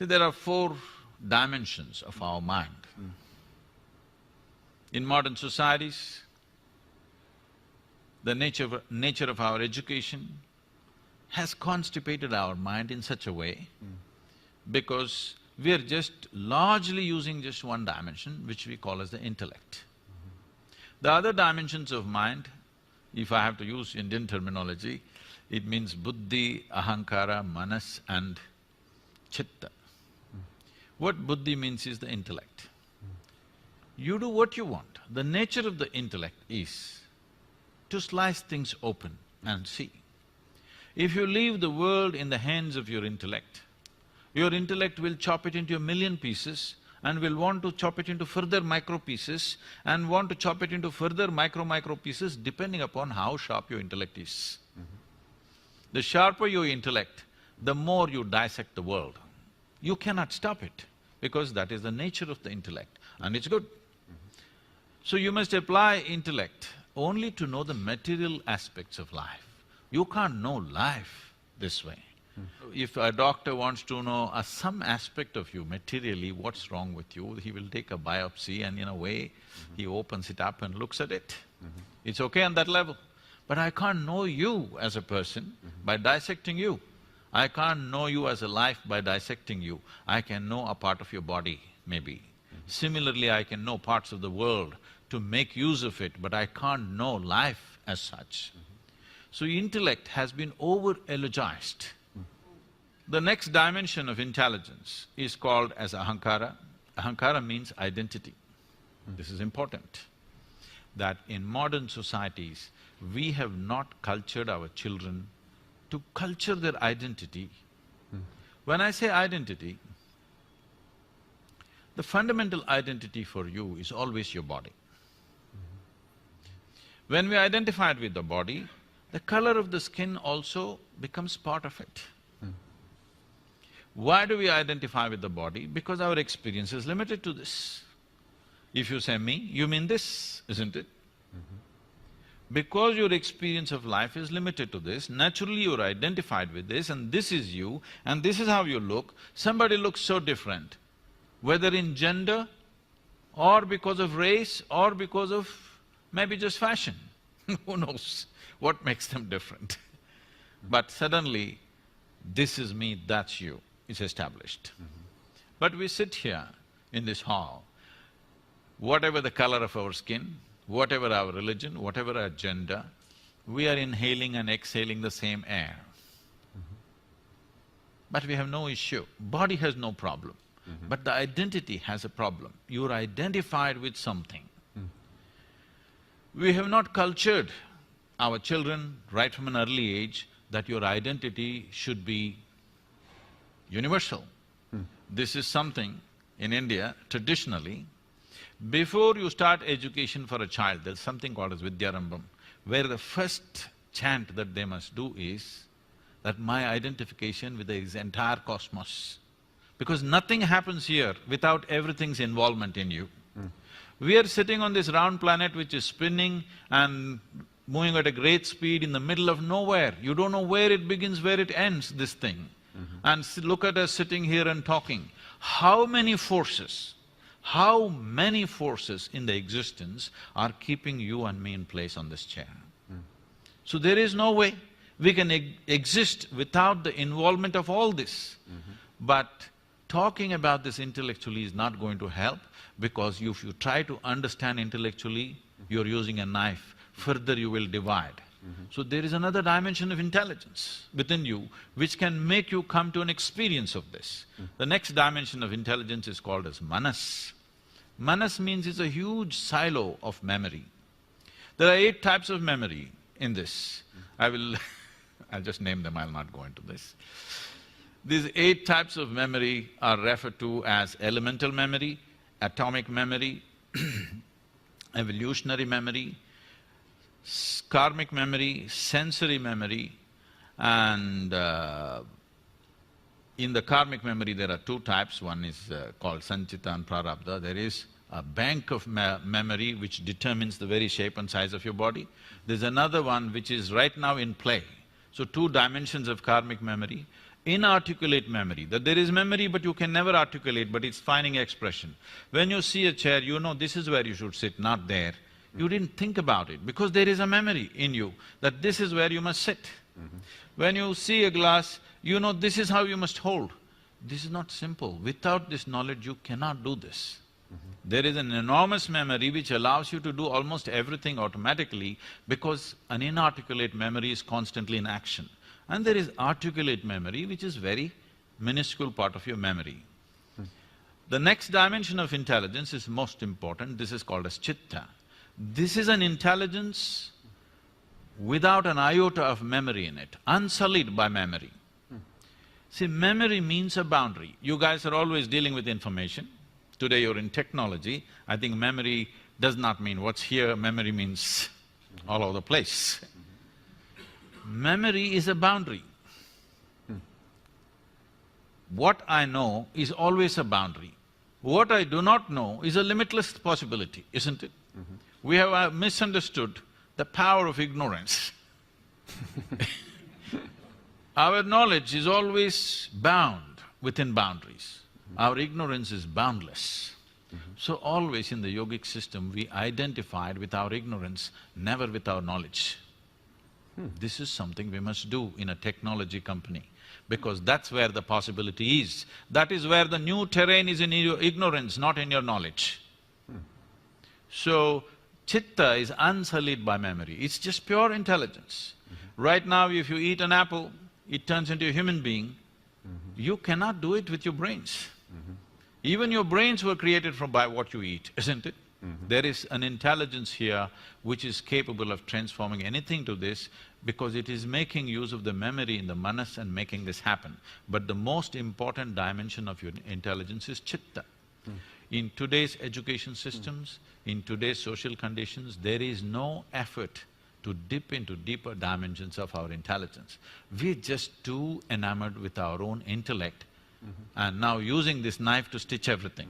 See, there are four dimensions of our mind. In modern societies, the nature of our education has constipated our mind in such a way because we are just largely using just one dimension, which we call as the intellect. The other dimensions of mind, if I have to use Indian terminology, it means Buddhi, Ahamkara, Manas and Chitta. What Buddhi means is the intellect. You do what you want. The nature of the intellect is to slice things open and see. If you leave the world in the hands of your intellect will chop it into a million pieces and will want to chop it into further micro pieces and want to chop it into further micro pieces depending upon how sharp your intellect is. The sharper your intellect, the more you dissect the world. You cannot stop it because that is the nature of the intellect and it's good. So you must apply intellect only to know the material aspects of life. You can't know life this way. If a doctor wants to know some aspect of you materially, what's wrong with you, he will take a biopsy and in a way, he opens it up and looks at it. It's okay on that level. But I can't know you as a person by dissecting you. I can't know you as a life by dissecting you. I can know a part of your body, maybe. Similarly, I can know parts of the world to make use of it, but I can't know life as such. So intellect has been over-eulogized. The next dimension of intelligence is called as Ahamkara. Ahamkara means identity. This is important, that in modern societies, we have not cultured our children to culture their identity. When I say identity, the fundamental identity for you is always your body. When we identified with the body, the color of the skin also becomes part of it. Why do we identify with the body? Because our experience is limited to this. If you say me, you mean this, isn't it? Because your experience of life is limited to this, naturally you're identified with this and this is you and this is how you look. Somebody looks so different, whether in gender or because of race or because of maybe just fashion. Who knows what makes them different? But suddenly, this is me, that's you, it's established. But we sit here in this hall, whatever the color of our skin, whatever our religion, whatever our gender, we are inhaling and exhaling the same air. But we have no issue. Body has no problem. But the identity has a problem. You're identified with something. We have not cultured our children right from an early age that your identity should be universal. This is something in India, traditionally, before you start education for a child, there's something called as Vidyarambam, where the first chant that they must do is that my identification with the entire cosmos. Because nothing happens here without everything's involvement in you. We are sitting on this round planet which is spinning and moving at a great speed in the middle of nowhere. You don't know where it begins, where it ends, this thing. And look at us sitting here and talking. How many forces in the existence are keeping you and me in place on this chair? So there is no way we can exist without the involvement of all this. But talking about this intellectually is not going to help, because if you try to understand intellectually, you're using a knife, further you will divide. So there is another dimension of intelligence within you which can make you come to an experience of this. The next dimension of intelligence is called as Manas. Manas means it's a huge silo of memory. There are 8 types of memory in this. I'll just name them, I'll not go into this. These 8 types of memory are referred to as elemental memory, atomic memory, evolutionary memory, karmic memory, sensory memory, and in the karmic memory there are 2 types. One is called Sanchita and Prarabdha. There is a bank of memory which determines the very shape and size of your body. There's another one which is right now in play. So 2 dimensions of karmic memory. inarticulate memory, that there is memory but you can never articulate, but it's finding expression. When you see a chair, you know this is where you should sit, not there. You didn't think about it because there is a memory in you that this is where you must sit. When you see a glass, you know this is how you must hold. This is not simple. Without this knowledge, you cannot do this. There is an enormous memory which allows you to do almost everything automatically because an inarticulate memory is constantly in action. And there is articulate memory which is very minuscule part of your memory. The next dimension of intelligence is most important, this is called as Chitta. This is an intelligence without an iota of memory in it, unsullied by memory. See, memory means a boundary. You guys are always dealing with information. Today you're in technology. I think memory does not mean what's here, memory means all over the place. Memory is a boundary. What I know is always a boundary. What I do not know is a limitless possibility, isn't it? We have misunderstood the power of ignorance. Our knowledge is always bound within boundaries. Our ignorance is boundless. So always in the yogic system, we identified with our ignorance, never with our knowledge. This is something we must do in a technology company, because that's where the possibility is. That is where the new terrain is, in your ignorance, not in your knowledge. So, Chitta is unsullied by memory, it's just pure intelligence. Right now, if you eat an apple, it turns into a human being. You cannot do it with your brains. Even your brains were created by what you eat, isn't it? There is an intelligence here which is capable of transforming anything to this because it is making use of the memory in the manas and making this happen. But the most important dimension of your intelligence is Chitta. In today's education systems, in today's social conditions, there is no effort to dip into deeper dimensions of our intelligence. We're just too enamored with our own intellect and now using this knife to stitch everything.